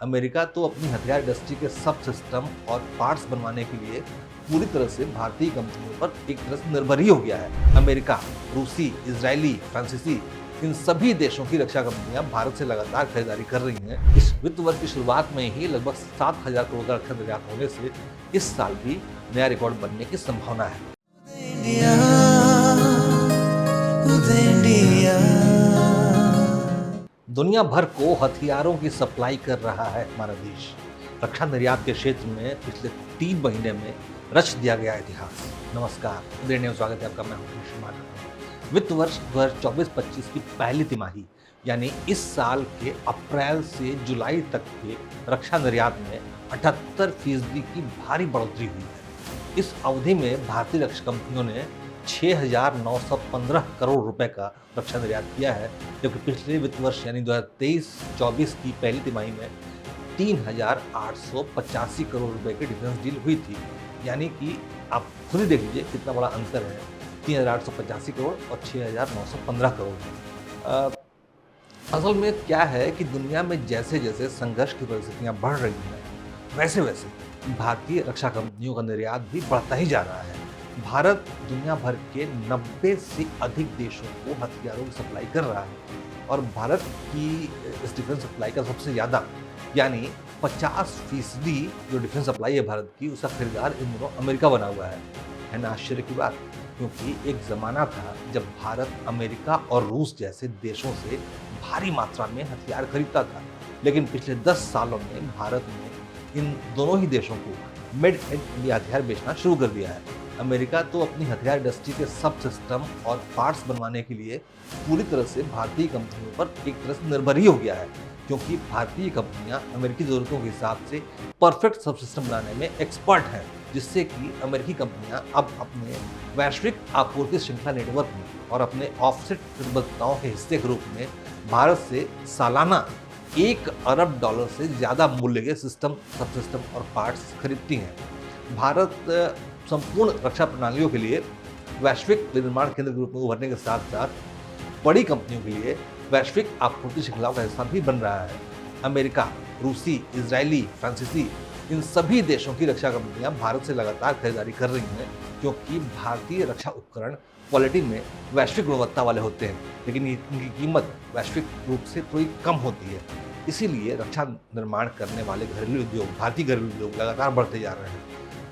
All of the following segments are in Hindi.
अमेरिका तो अपनी हथियार इंडस्ट्री के सब सिस्टम और पार्ट्स बनवाने के लिए पूरी तरह से भारतीय कंपनियों पर एक तरह से निर्भर ही हो गया है। अमेरिका, रूसी, इजरायली, फ्रांसीसी, इन सभी देशों की रक्षा कंपनियां भारत से लगातार खरीदारी कर रही हैं। इस वित्त वर्ष की शुरुआत में ही लगभग 7,000 करोड़ का रक्षा निर्यात होने से इस साल भी नया रिकॉर्ड बनने की संभावना है। दुनिया भर को हथियारों की सप्लाई कर रहा है हमारा देश। रक्षा निर्यात के क्षेत्र में पिछले 3 महीने में रच दिया गया इतिहास। नमस्कार, उदय न्यूज़ स्वागत है आपका। मैं हूं। वित्त वर्ष 2024-25 की पहली तिमाही यानी इस साल के अप्रैल से जुलाई तक के रक्षा निर्यात में 78% की भारी बढ़ोतरी हुई है। इस अवधि में भारतीय रक्षा कंपनियों ने 6,915 करोड़ रुपए का रक्षा निर्यात किया है, जबकि पिछले वित्त वर्ष यानी 2023-24 की पहली तिमाही में 3,885 करोड़ रुपए की डिफेंस डील हुई थी। यानी कि आप खुद ही देख लीजिए कितना बड़ा अंतर है, 3,885 करोड़ और 6,915 करोड़। असल में क्या है कि दुनिया में जैसे जैसे संघर्ष की परिस्थितियां बढ़ रही हैं, वैसे वैसे भारतीय रक्षा कंपनियों का निर्यात भी बढ़ता ही जा रहा है। भारत दुनिया भर के 90 से अधिक देशों को हथियारों की सप्लाई कर रहा है और भारत की इस डिफेंस सप्लाई का सबसे ज़्यादा यानी 50% जो डिफेंस सप्लाई है भारत की, उसका खरीदार इन दिनों अमेरिका बना हुआ है ना आश्चर्य की बात। क्योंकि एक ज़माना था जब भारत अमेरिका और रूस जैसे देशों से भारी मात्रा में हथियार खरीदता था, लेकिन पिछले 10 सालों में भारत ने इन दोनों ही देशों को मेड इन इंडिया हथियार बेचना शुरू कर दिया है। अमेरिका तो अपनी हथियार इंडस्ट्री के सब सिस्टम और पार्ट्स बनवाने के लिए पूरी तरह से भारतीय कंपनियों पर एक तरह से निर्भर ही हो गया है, क्योंकि भारतीय कंपनियां अमेरिकी ज़रूरतों के हिसाब से परफेक्ट सब सिस्टम बनाने में एक्सपर्ट हैं, जिससे कि अमेरिकी कंपनियां अब अपने वैश्विक आपूर्ति श्रृंखला नेटवर्क में और अपने ऑफसेट प्रतिबद्धताओं के हिस्से के रूप में भारत से सालाना $1 अरब से ज़्यादा मूल्य के सिस्टम, सब सिस्टम और पार्ट्स खरीदती हैं। भारत संपूर्ण रक्षा प्रणालियों के लिए वैश्विक विनिर्माण केंद्र के रूप में उभरने के साथ साथ बड़ी कंपनियों के लिए वैश्विक आपूर्ति श्रृंखलाओं का हिस्सा भी बन रहा है। अमेरिका, रूसी, इजरायली, फ्रांसीसी, इन सभी देशों की रक्षा कंपनियां भारत से लगातार खरीदारी कर रही हैं, क्योंकि भारतीय रक्षा उपकरण क्वालिटी में वैश्विक गुणवत्ता वाले होते हैं, लेकिन इनकी कीमत वैश्विक रूप से थोड़ी कम होती है। इसीलिए रक्षा निर्माण करने वाले घरेलू उद्योग, भारतीय घरेलू उद्योग लगातार बढ़ते जा रहे हैं।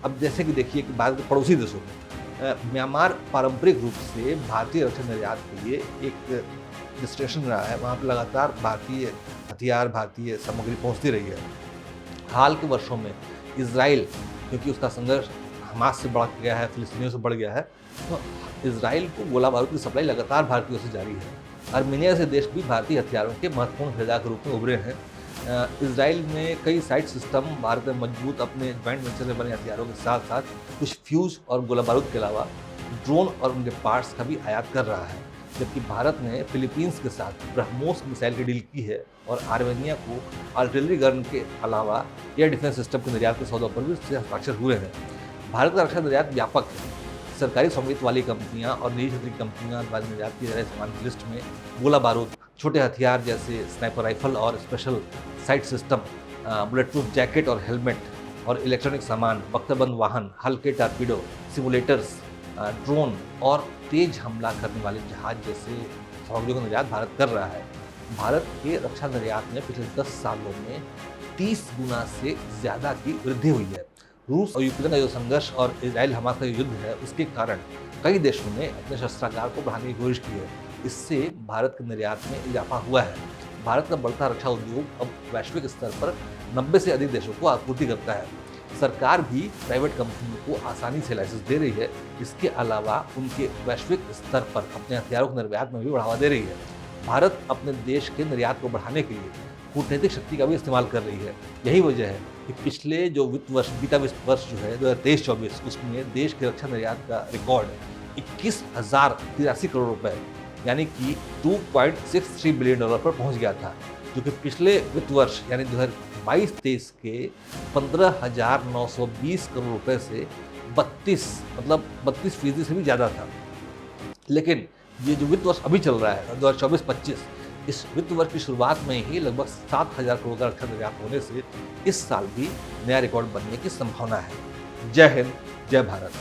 अब जैसे कि देखिए कि भारत के पड़ोसी देशों में म्यांमार पारंपरिक रूप से भारतीय रक्षा निर्यात के लिए एक डेस्टिनेशन रहा है। वहाँ पर लगातार भारतीय हथियार, भारतीय सामग्री पहुँचती रही है। हाल के वर्षों में इजराइल, क्योंकि उसका संघर्ष हमास से बढ़ गया है, फिलिस्तीनियों से बढ़ गया है, तो इजराइल को गोला बारूद की सप्लाई लगातार भारतीयों से जारी है। आर्मेनिया जैसे देश भी भारतीय हथियारों के महत्वपूर्ण खरीदार के रूप में उभरे हैं। इजराइल में कई साइट सिस्टम भारत में मजबूत अपने जॉइंट वेंचर में बने हथियारों के साथ साथ कुछ फ्यूज और गोला बारूद के अलावा ड्रोन और उनके पार्ट्स का भी आयात कर रहा है। जबकि भारत ने फिलीपींस के साथ ब्रह्मोस मिसाइल की डील की है और आर्मेनिया को आर्टिलरी गन के अलावा एयर डिफेंस सिस्टम के निर्यात के सौदों पर भी हस्ताक्षर हुए हैं। भारत का रक्षा निर्यात व्यापक है। सरकारी स्वामित्व वाली कंपनियां और निजी क्षेत्र की कंपनियां द्वारा निर्यात किए जा रहे सामान की लिस्ट में गोला बारूद, छोटे हथियार जैसे स्नाइपर राइफल और special site system, bullet proof jacket और हेलमेट और इलेक्ट्रॉनिक सामान, बख्तरबंद वाहन, हल्के टारपीडो, सिमुलेटर्स, ड्रोन और तेज हमला करने वाले जहाज जैसे सामग्रियों का निर्यात भारत कर रहा है। भारत के रक्षा निर्यात में पिछले 10 सालों में 30 गुना से ज़्यादा की वृद्धि हुई है। रूस और यूक्रेन का जो संघर्ष और इजराइल हमास का युद्ध है, उसके कारण कई देशों ने अपने शस्त्रागार को बढ़ाने की कोशिश की है। इससे भारत के निर्यात में इजाफा हुआ है। भारत का बढ़ता रक्षा उद्योग अब वैश्विक स्तर पर 90 से अधिक देशों को आपूर्ति करता है। सरकार भी प्राइवेट कंपनियों को आसानी से लाइसेंस दे रही है। इसके अलावा उनके वैश्विक स्तर पर अपने हथियारों के निर्यात में भी बढ़ावा दे रही है। भारत अपने देश के निर्यात को बढ़ाने के लिए कूटनीतिक शक्ति का भी इस्तेमाल कर रही है। यही वजह है कि पिछले जो वित्त वर्ष, बीता वित्त वर्ष जो है 2023-24, उसमें देश के रक्षा निर्यात का रिकॉर्ड 21,083 करोड़ रुपए यानी कि $2.63 बिलियन पर पहुंच गया था, जो कि पिछले वित्त वर्ष यानी 2022-23 के 15,920 करोड़ रुपए से 32% से भी ज़्यादा था। लेकिन ये जो वित्त वर्ष अभी चल रहा है 2024-25, इस वित्त वर्ष की शुरुआत में ही लगभग 7,000 करोड़ का रक्षा निर्यात होने से इस साल भी नया रिकॉर्ड बनने की संभावना है। जय हिंद, जय भारत।